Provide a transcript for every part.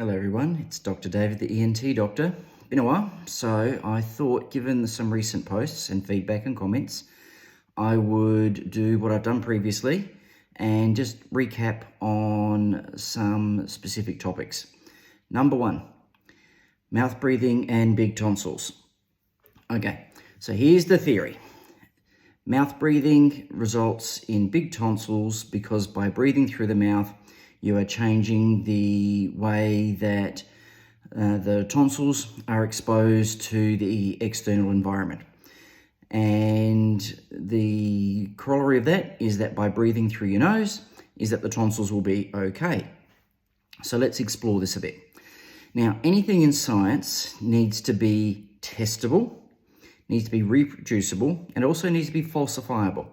Hello everyone, it's Dr. David, the ENT doctor. Been a while, so I thought, given some recent posts and feedback and comments, I would do what I've done previously and just recap on some specific topics. Number one, mouth breathing and big tonsils. Okay, so here's the theory. Mouth breathing results in big tonsils because by breathing through the mouth, you are changing the way that the tonsils are exposed to the external environment. And the corollary of that is that by breathing through your nose, is that the tonsils will be okay. So let's explore this a bit. Now, anything in science needs to be testable, needs to be reproducible, and also needs to be falsifiable.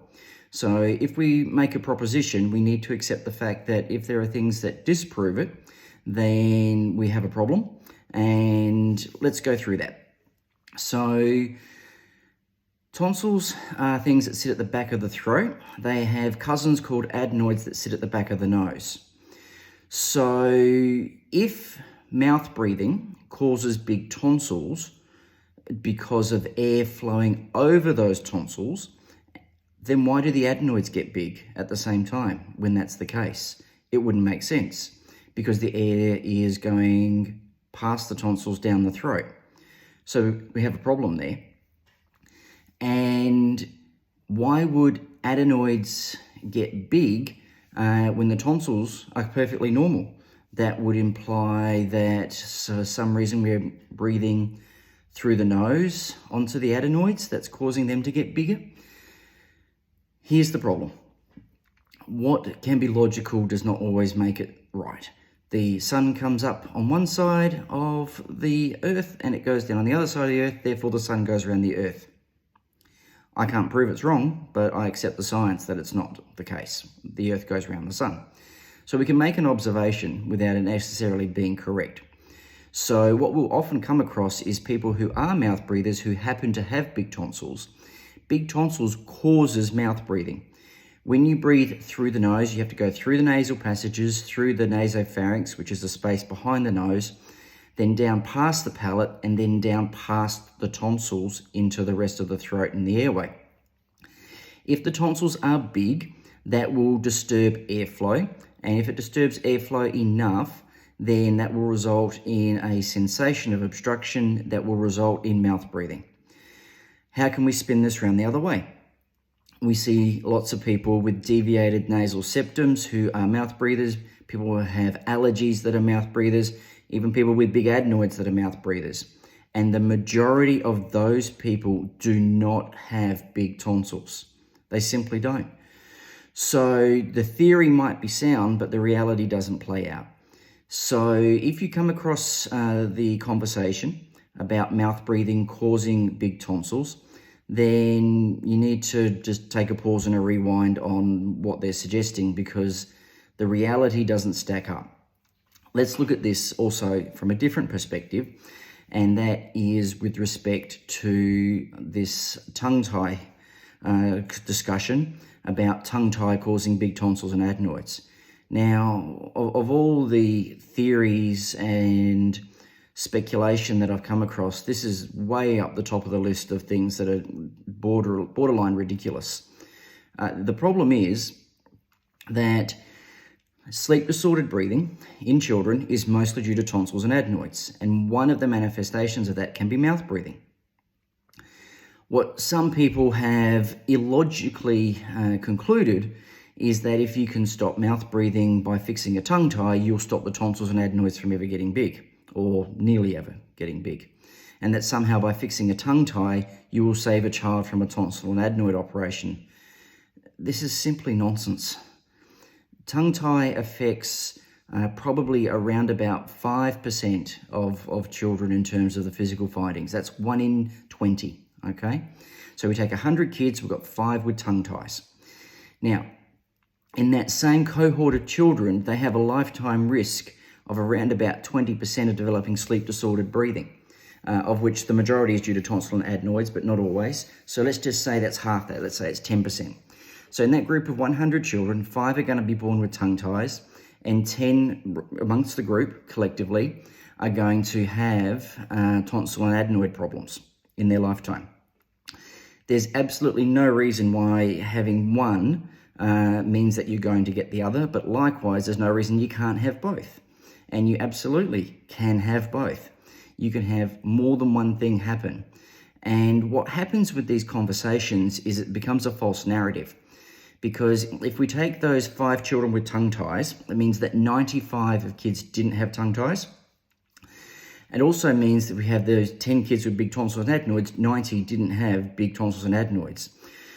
So if we make a proposition, we need to accept the fact that if there are things that disprove it, then we have a problem. And let's go through that. So tonsils are things that sit at the back of the throat. They have cousins called adenoids that sit at the back of the nose. So if mouth breathing causes big tonsils because of air flowing over those tonsils, then why do the adenoids get big at the same time when that's the case? It wouldn't make sense because the air is going past the tonsils down the throat. So we have a problem there. And why would adenoids get big when the tonsils are perfectly normal? That would imply that for some reason we're breathing through the nose onto the adenoids that's causing them to get bigger. Here's the problem. What can be logical does not always make it right. The sun comes up on one side of the earth and it goes down on the other side of the earth, therefore the sun goes around the earth. I can't prove it's wrong, but I accept the science that it's not the case. The earth goes around the sun. So we can make an observation without it necessarily being correct. So what we'll often come across is people who are mouth breathers who happen to have big tonsils. Big tonsils causes mouth breathing. When you breathe through the nose, you have to go through the nasal passages, through the nasopharynx, which is the space behind the nose, then down past the palate, and then down past the tonsils into the rest of the throat and the airway. If the tonsils are big, that will disturb airflow, and if it disturbs airflow enough, then that will result in a sensation of obstruction that will result in mouth breathing. How can we spin this around the other way? We see lots of people with deviated nasal septums who are mouth breathers, people who have allergies that are mouth breathers, even people with big adenoids that are mouth breathers. And the majority of those people do not have big tonsils. They simply don't. So the theory might be sound, but the reality doesn't play out. So if you come across the conversation about mouth breathing causing big tonsils, then you need to just take a pause and a rewind on what they're suggesting because the reality doesn't stack up. Let's look at this also from a different perspective, and that is with respect to this tongue tie discussion about tongue tie causing big tonsils and adenoids. Now, of all the theories and speculation that I've come across, this is way up the top of the list of things that are borderline ridiculous. The problem is that sleep-disordered breathing in children is mostly due to tonsils and adenoids, and one of the manifestations of that can be mouth breathing. What some people have illogically concluded is that if you can stop mouth breathing by fixing a tongue tie, you'll stop the tonsils and adenoids from ever getting big, or nearly ever getting big. And that somehow by fixing a tongue tie, you will save a child from a tonsil and adenoid operation. This is simply nonsense. Tongue tie affects probably around about 5% of children in terms of the physical findings. That's 1 in 20, okay? So we take 100 kids, we've got 5 with tongue ties. Now, in that same cohort of children, they have a lifetime risk of around about 20% of developing sleep-disordered breathing, of which the majority is due to tonsil and adenoids, but not always. So let's just say that's half that. Let's say it's 10%. So in that group of 100 children, 5 are going to be born with tongue ties, and 10 amongst the group collectively are going to have tonsil and adenoid problems in their lifetime. There's absolutely no reason why having one means that you're going to get the other, but likewise, there's no reason you can't have both. And you absolutely can have both. You can have more than one thing happen. And what happens with these conversations is it becomes a false narrative. Because if we take those 5 children with tongue ties, it means that 95 of kids didn't have tongue ties. It also means that we have those 10 kids with big tonsils and adenoids, 90 didn't have big tonsils and adenoids.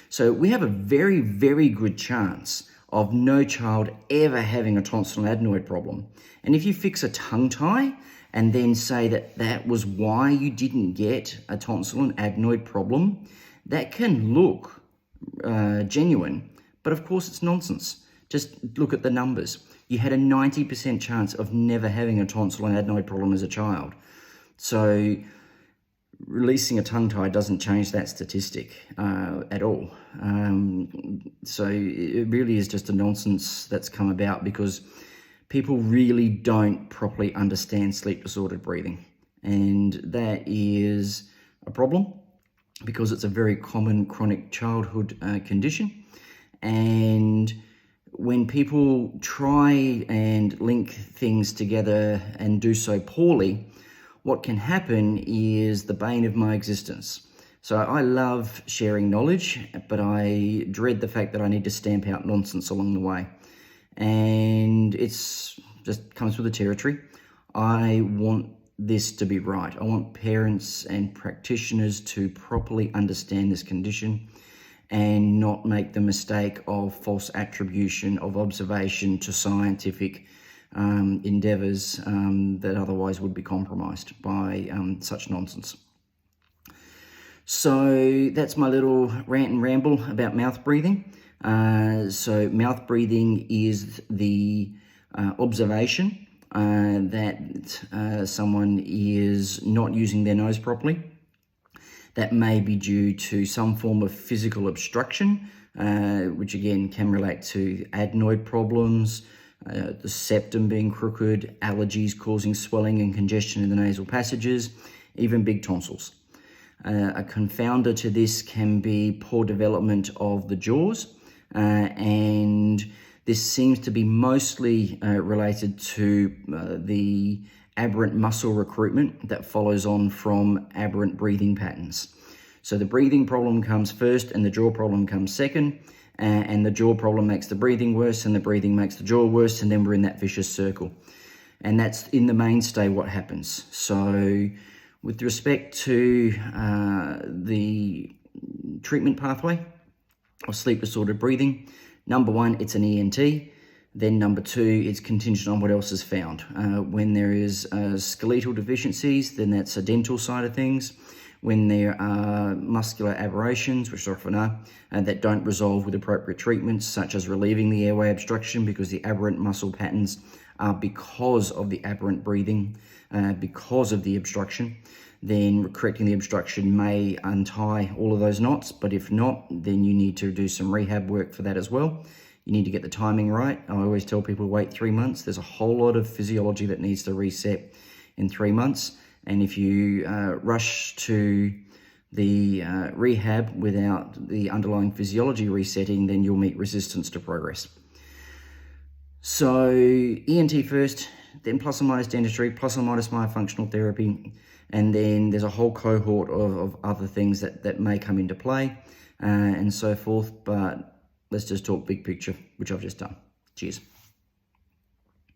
So we have a very, very good chance of no child ever having a tonsil and adenoid problem. And if you fix a tongue tie and then say that that was why you didn't get a tonsil and adenoid problem, that can look genuine, but of course it's nonsense. Just look at the numbers. You had a 90% chance of never having a tonsil and adenoid problem as a child. So releasing a tongue tie doesn't change that statistic at all. So it really is just a nonsense that's come about because people really don't properly understand sleep disordered breathing. And that is a problem because it's a very common chronic childhood condition. And when people try and link things together and do so poorly, what can happen is the bane of my existence. So I love sharing knowledge, but I dread the fact that I need to stamp out nonsense along the way. And it's just comes with the territory. I want this to be right. I want parents and practitioners to properly understand this condition and not make the mistake of false attribution of observation to scientific endeavours that otherwise would be compromised by such nonsense. So that's my little rant and ramble about mouth breathing. So mouth breathing is the observation that someone is not using their nose properly. That may be due to some form of physical obstruction, which again can relate to adenoid problems, the septum being crooked, allergies causing swelling and congestion in the nasal passages, even big tonsils. A confounder to this can be poor development of the jaws, and this seems to be mostly related to the aberrant muscle recruitment that follows on from aberrant breathing patterns. So the breathing problem comes first and the jaw problem comes second, and the jaw problem makes the breathing worse and the breathing makes the jaw worse, and then we're in that vicious circle. And that's in the mainstay what happens. So with respect to the treatment pathway of sleep disordered breathing, number 1, it's an ENT. Then number 2, it's contingent on what else is found. When there is skeletal deficiencies, then that's a dental side of things. When there are muscular aberrations, which there often are, that don't resolve with appropriate treatments, such as relieving the airway obstruction because the aberrant muscle patterns are because of the aberrant breathing, because of the obstruction, then correcting the obstruction may untie all of those knots. But if not, then you need to do some rehab work for that as well. You need to get the timing right. I always tell people wait 3 months. There's a whole lot of physiology that needs to reset in 3 months. And if you rush to the rehab without the underlying physiology resetting, then you'll meet resistance to progress. So ENT first, then plus or minus dentistry, plus or minus myofunctional therapy. And then there's a whole cohort of other things that may come into play and so forth. But let's just talk big picture, which I've just done. Cheers.